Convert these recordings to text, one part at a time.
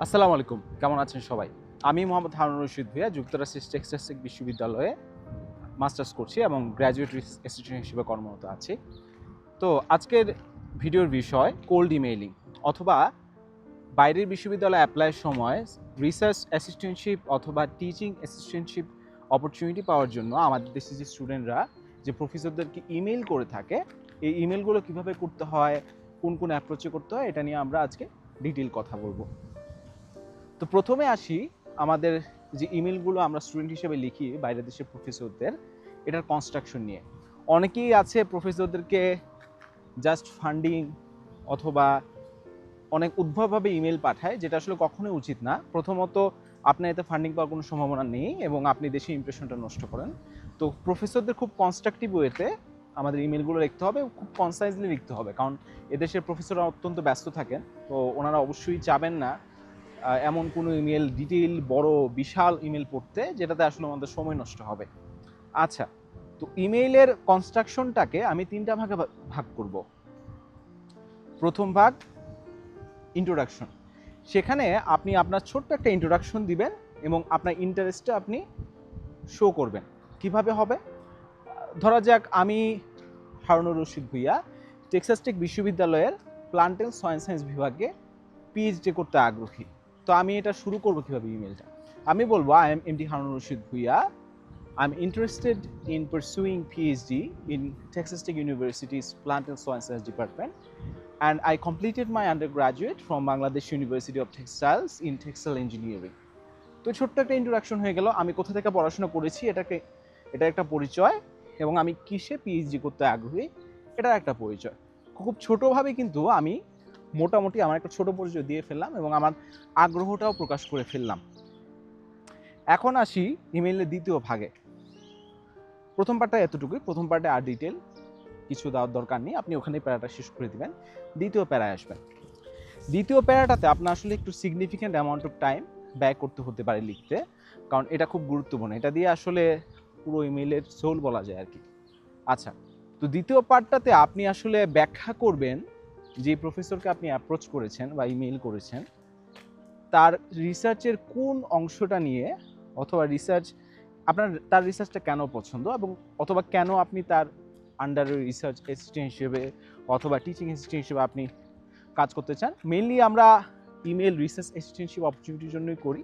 আসসালামু আলাইকুম, কেমন আছেন সবাই? আমি মোহাম্মদ হারুন রশিদ ভূঁইয়া যুক্তরাষ্ট্রের টেক্সাস টেক বিশ্ববিদ্যালয়ে মাস্টার্স করছি এবং গ্র্যাজুয়েট অ্যাসিস্ট্যান্ট হিসেবে কর্মরত আছি। তো আজকের ভিডিওর বিষয় কোল্ড ইমেইলিং অথবা বাইরের বিশ্ববিদ্যালয়ে অ্যাপ্লাইয়ের সময় রিসার্চ অ্যাসিস্ট্যান্টশিপ অথবা টিচিং অ্যাসিস্ট্যান্টশিপ অপরচুনিটি পাওয়ার জন্য আমাদের দেশের যে স্টুডেন্টরা যে প্রফেসরদেরকে ইমেইল করে থাকে, এই ইমেইলগুলো কীভাবে করতে হয়, কোন কোন অ্যাপ্রোচে করতে হয়, এটা নিয়ে আমরা আজকে ডিটেইল কথা বলবো। তো প্রথমে আসি আমাদের যে ইমেলগুলো আমরা স্টুডেন্ট হিসেবে লিখি বাইরের দেশের প্রফেসরদের, এটার কনস্ট্রাকশন নিয়ে। অনেকেই আছে প্রফেসরদেরকে জাস্ট ফান্ডিং অথবা অনেক উদ্ভটভাবে ইমেল পাঠায়, যেটা আসলে কখনোই উচিত না। প্রথমত আপনার এতে ফান্ডিং পাওয়ার কোনো সম্ভাবনা নেই এবং আপনি দেশের ইমপ্রেশনটা নষ্ট করেন। তো প্রফেসরদের খুব কনস্ট্রাকটিভ ওয়েতে আমাদের ইমেলগুলো লিখতে হবে, খুব কনসাইজলি লিখতে হবে, কারণ এদেশের প্রফেসররা অত্যন্ত ব্যস্ত থাকেন। তো ওনারা অবশ্যই চাবেন না এমন কোনো ইমেল ডিটেইল বড় বিশাল ইমেল পড়তে, যেটাতে আসলে আমাদের সময় নষ্ট হবে। আচ্ছা, তো ইমেইলের কনস্ট্রাকশনটাকে আমি তিনটা ভাগে ভাগ করব। প্রথম ভাগ ইন্ট্রোডাকশন। সেখানে আপনি আপনার ছোট্ট একটা ইন্ট্রোডাকশন দিবেন এবং আপনার ইন্টারেস্টটা আপনি শো করবেন। কিভাবে হবে? ধরা যাক আমি হারুনুর রশিদ ভূঁইয়া টেক্সাস টেক বিশ্ববিদ্যালয়ের প্লান্ট অ্যান্ড সয়েল সায়েন্স বিভাগে পিএইচডি করতে আগ্রহী। তো আমি এটা শুরু করব কিভাবে ইমেলটা? আমি বলবো I am MD Harunur Rashid Bhuiyan, I am interested in pursuing PhD in Texas take universities plant and soil science department and I completed my undergraduate from Bangladesh University of Textiles in Textile Engineering. তো ছোট্ট একটা introduction হয়ে গেল, আমি কোথা থেকে পড়াশোনা করেছি এটা একটা পরিচয়, এবং আমি কিসে পিএইচডি করতে আগ্রহী এটা একটা পরিচয়। খুব ছোটোভাবে কিন্তু আমি মোটামুটি আমার একটা ছোট পরিচয় দিয়ে ফেললাম এবং আমার আগ্রহটাও প্রকাশ করে ফেললাম। এখন আসি ইমেইলের দ্বিতীয় ভাগে। প্রথম পার্টটা এতটুকুই, প্রথম পার্টে আর ডিটেল কিছু দেওয়ার দরকার নেই, আপনি ওখানেই প্যারাটা শেষ করে দিবেন, দ্বিতীয় প্যারায় আসবেন। দ্বিতীয় প্যারাটাতে আপনার আসলে একটু সিগনিফিক্যান্ট অ্যামাউন্ট অফ টাইম ব্যয় করতে হতে পারে লিখতে, কারণ এটা খুব গুরুত্বপূর্ণ। এটা দিয়ে আসলে পুরো ইমেইলের সোল বলা যায় আর কি। আচ্ছা, তো দ্বিতীয় পার্টটাতে আপনি আসলে ব্যাখ্যা করবেন যে প্রফেসরকে আপনি অ্যাপ্রোচ করেছেন বা ইমেইল করেছেন তার রিসার্চের কোন অংশটা নিয়ে, অথবা তার রিসার্চটা কেন পছন্দ, এবং অথবা কেন আপনি তার আন্ডারে রিসার্চ অ্যাসিস্ট্যান্ট হিসেবে অথবা টিচিং অ্যাসিস্ট্যান্ট হিসেবে আপনি কাজ করতে চান। মেইনলি আমরা ইমেল রিসার্চ অ্যাসিস্ট্যান্টশিপ অপরচুনিটির জন্যই করি।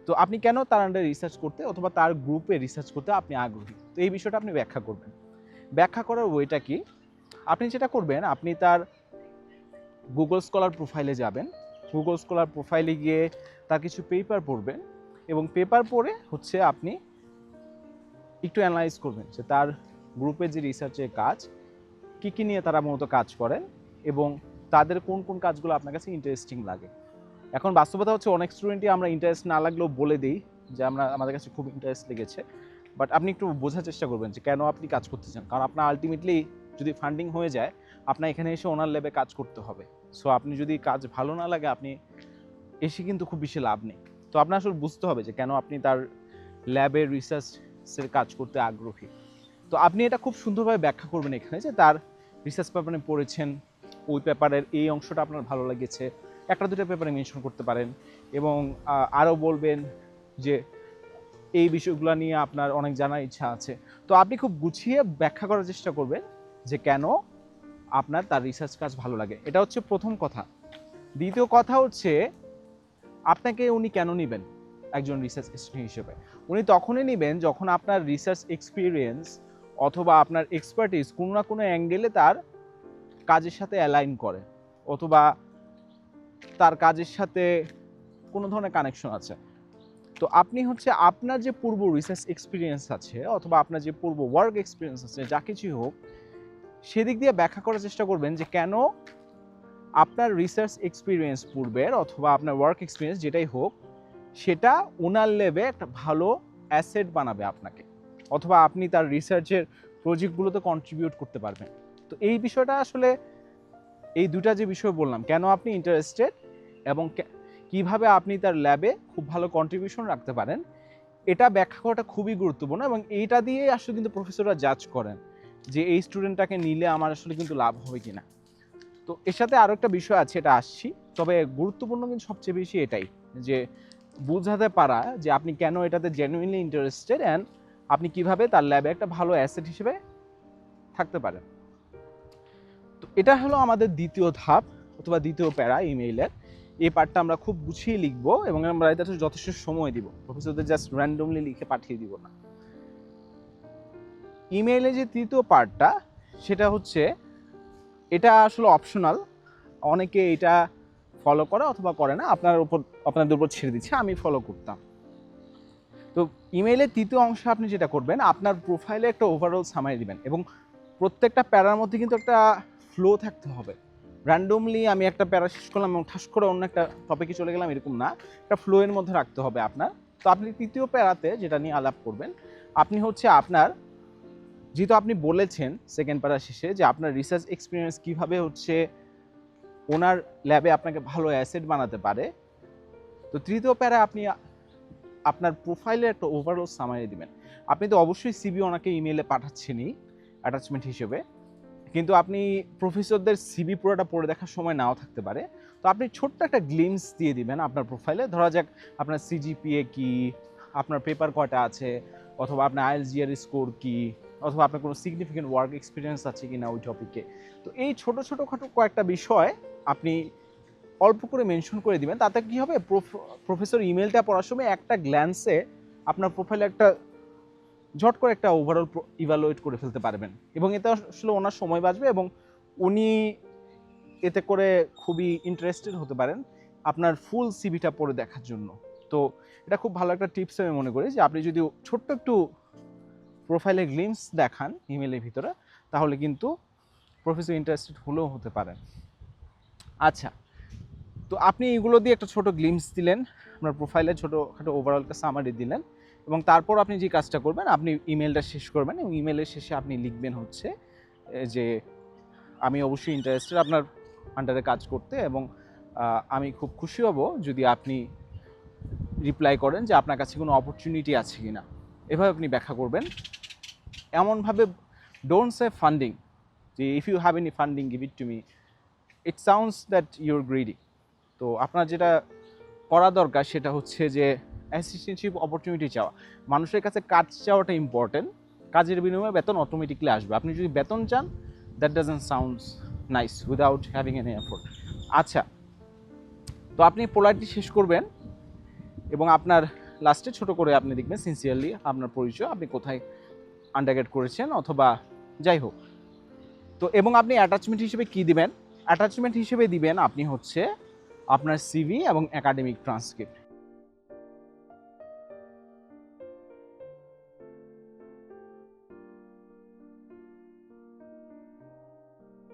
তো আপনি কেন তার আন্ডারে রিসার্চ করতে অথবা তার গ্রুপে রিসার্চ করতে আপনি আগ্রহী, তো এই বিষয়টা আপনি ব্যাখ্যা করবেন। ব্যাখ্যা করার ওয়েটা কি? আপনি যেটা করবেন, আপনি তার গুগল স্কলার প্রোফাইলে যাবেন। গুগল স্কলার প্রোফাইলে গিয়ে তার কিছু পেপার পড়বেন এবং পেপার পড়ে হচ্ছে আপনি একটু অ্যানালাইজ করবেন যে তার গ্রুপের যে রিসার্চের কাজ কী কী নিয়ে তারা মূলত কাজ করেন এবং তাদের কোন কোন কাজগুলো আপনার কাছে ইন্টারেস্টিং লাগে। এখন বাস্তবতা হচ্ছে অনেক স্টুডেন্টই আমরা ইন্টারেস্ট না লাগলেও বলে দিই যে আমাদের কাছে খুব ইন্টারেস্ট লেগেছে, বাট আপনি একটু বোঝার চেষ্টা করবেন যে কেন আপনি কাজ করতে চান, কারণ আপনার আলটিমেটলি যদি ফান্ডিং হয়ে যায় আপনার এখানে এসে ওনার ল্যাবে কাজ করতে হবে। সো আপনি যদি কাজ ভালো না লাগে আপনি এসে কিন্তু খুব বেশি লাভ নেই। তো আপনার আসলে বুঝতে হবে যে কেন আপনি তার ল্যাবের রিসার্চের কাজ করতে আগ্রহী। তো আপনি এটা খুব সুন্দরভাবে ব্যাখ্যা করবেন এখানে যে তার রিসার্চ পেপারে পড়েছেন, ওই পেপারের এই অংশটা আপনার ভালো লেগেছে, একটা দুটো পেপারে মেনশন করতে পারেন, এবং আরও বলবেন যে এই বিষয়গুলো নিয়ে আপনার অনেক জানার ইচ্ছা আছে। তো আপনি খুব গুছিয়ে ব্যাখ্যা করার চেষ্টা করবেন যে কেন আপনার তার রিসার্চ কাজ ভালো লাগে। এটা হচ্ছে প্রথম কথা। দ্বিতীয় কথা হচ্ছে আপনাকে উনি কেন নেবেন একজন রিসার্চ অ্যাসিস্ট্যান্ট হিসেবে। উনি তখনই নেবেন যখন আপনার রিসার্চ এক্সপিরিয়েন্স অথবা আপনার এক্সপার্টিস কোনো না কোনো অ্যাঙ্গেলে তার কাজের সাথে অ্যালাইন করে, অথবা তার কাজের সাথে কোনো ধরনের কানেকশন আছে। তো আপনি হচ্ছে আপনার যে পূর্ব রিসার্চ এক্সপিরিয়েন্স আছে অথবা আপনার যে পূর্ব ওয়ার্ক এক্সপিরিয়েন্স আছে, যা কিছুই হোক, সেদিক দিয়ে ব্যাখ্যা করার চেষ্টা করবেন যে কেন আপনার রিসার্চ এক্সপিরিয়েন্স পূর্বের অথবা আপনার ওয়ার্ক এক্সপিরিয়েন্স যেটাই হোক, সেটা ওনার লেভে একটা ভালো অ্যাসেট বানাবে আপনাকে, অথবা আপনি তার রিসার্চের প্রজেক্টগুলোতে কন্ট্রিবিউট করতে পারবেন। তো এই বিষয়টা আসলে এই দুটা যে বিষয় বললাম, কেন আপনি ইন্টারেস্টেড এবং কিভাবে আপনি তার ল্যাবে খুব ভালো কন্ট্রিবিউশন রাখতে পারেন, এটা ব্যাখ্যা করাটা খুবই গুরুত্বপূর্ণ। এবং এইটা দিয়ে আসলে কিন্তু প্রফেসররা জাজ করেন যে এই স্টুডেন্টটাকে নিলে আমার আসলে কিন্তু লাভ হবে কিনা। তো এর সাথে আরও একটা বিষয় আছে, এটা আসছি, তবে গুরুত্বপূর্ণ কিন্তু সবচেয়ে বেশি এটাই, যে বোঝাতে পারা যে আপনি কেন এটাতে জেনুইনলি ইন্টারেস্টেড অ্যান্ড আপনি কিভাবে তার ল্যাবে একটা ভালো অ্যাসেট হিসেবে থাকতে পারেন। তো এটা হলো আমাদের দ্বিতীয় ধাপ অথবা দ্বিতীয় প্যারা ইমেইলের। এই পার্টটা আমরা খুব গুছিয়ে লিখবো এবং আমরা এটাতে যথেষ্ট সময় দিব, প্রফেসরদের জাস্ট র্যান্ডমলি লিখে পাঠিয়ে দিব না। ইমেইলে যে তৃতীয় পার্টটা সেটা হচ্ছে, এটা আসলে অপশনাল, অনেকে এটা ফলো করে অথবা করে না, আপনাদের উপর ছেড়ে দিচ্ছে, আমি ফলো করতাম। তো ইমেইলের তৃতীয় অংশে আপনি যেটা করবেন, আপনার প্রোফাইলে একটা ওভারঅল সামারি দিবেন এবং প্রত্যেকটা প্যারার মধ্যে কিন্তু একটা ফ্লো থাকতে হবে। র্যান্ডমলি আমি একটা প্যারা শেষ করলাম এবং ঠাস করে অন্য একটা টপিকে চলে গেলাম এরকম না, একটা ফ্লো এর মধ্যে রাখতে হবে আপনার। তো আপনি তৃতীয় প্যারাতে যেটা নিয়ে আলাপ করবেন, আপনি হচ্ছে আপনার, যেহেতু আপনি বলেছেন সেকেন্ড প্যারা শেষে যে আপনার রিসার্চ এক্সপিরিয়েন্স কীভাবে হচ্ছে ওনার ল্যাবে আপনাকে ভালো অ্যাসেট বানাতে পারে, তো তৃতীয় প্যারা আপনি আপনার প্রোফাইলে একটা ওভারঅল সামারি দিবেন। আপনি তো অবশ্যই সিভি ওনাকে ইমেইলে পাঠাচ্ছেনই অ্যাটাচমেন্ট হিসেবে, কিন্তু আপনি প্রফেসরদের সিভি পুরোটা পড়ে দেখার সময় নাও থাকতে পারে। তো আপনি ছোট্ট একটা গ্লিমস দিয়ে দিবেন আপনার প্রোফাইলে। ধরা যাক আপনার সিজিপিএ কি, আপনার পেপার কয়টা আছে, অথবা আপনার আইএলজিআর স্কোর কি, অথবা আপনার কোনো সিগনিফিকেন্ট ওয়ার্ক এক্সপিরিয়েন্স আছে কি না ওই টপিকে। তো এই ছোটোখাটো কয়েকটা বিষয় আপনি অল্প করে মেনশন করে দিবেন। তাতে কি হবে, প্রফেসর ইমেলটা পড়ার সময় একটা গ্ল্যান্সে আপনার প্রোফাইলে একটা ঝট করে একটা ওভারঅল ইভালুয়েট করে ফেলতে পারবেন এবং এতে আসলে ওনার সময় বাঁচবে এবং উনি এতে করে খুবই ইন্টারেস্টেড হতে পারেন আপনার ফুল সিভিটা পড়ে দেখার জন্য। তো এটা খুব ভালো একটা টিপস আমি মনে করি যে আপনি যদি ছোট্ট একটু প্রোফাইলে গ্লিমস দেখান ইমেলের ভিতরে, তাহলে কিন্তু প্রফেসর ইন্টারেস্টেড হলেও হতে পারেন। আচ্ছা, তো আপনি এগুলো দিয়ে একটা ছোট গ্লিমস দিলেন, আপনার প্রোফাইলে ছোটোখাটো ওভারঅল একটা সামারি দিলেন এবং তারপর আপনি যে কাজটা করবেন, আপনি ইমেলটা শেষ করবেন এবং ইমেলের শেষে আপনি লিখবেন হচ্ছে যে আমি অবশ্যই ইন্টারেস্টেড আপনার আন্ডারে কাজ করতে এবং আমি খুব খুশি হব যদি আপনি রিপ্লাই করেন যে আপনার কাছে কোনো অপরচুনিটি আছে কি না। এভাবে আপনি ব্যাখ্যা করবেন। এমনভাবে ডোন্ট সে ফান্ডিং, যে if you have any funding give it to me, it sounds that your greedy. তো আপনার যেটা করা দরকার সেটা হচ্ছে যে অ্যাসিস্ট্যান্টশিপ অপরচুনিটি চাওয়া। মানুষের কাছে কাজ চাওয়াটা ইম্পর্টেন্ট, কাজের বিনিময়ে বেতন অটোমেটিকলি আসবে। আপনি যদি বেতন চান, that doesn't sounds nice without having any effort. আচ্ছা, তো আপনি পোলাইটলি শেষ করবেন এবং আপনার লাস্টে ছোট করে আপনি দেখবেন সিনসিয়ারলি আপনার পরিচয়, আপনি কোথায় আন্ডারগ্রেড করেছেন অথবা যাই হোক। তো এবং আপনি অ্যাটাচমেন্ট হিসেবে কি দিবেন? অ্যাটাচমেন্ট হিসেবে দিবেন আপনি হচ্ছে আপনার সিভি এবং একাডেমিক ট্রান্সক্রিপ্ট।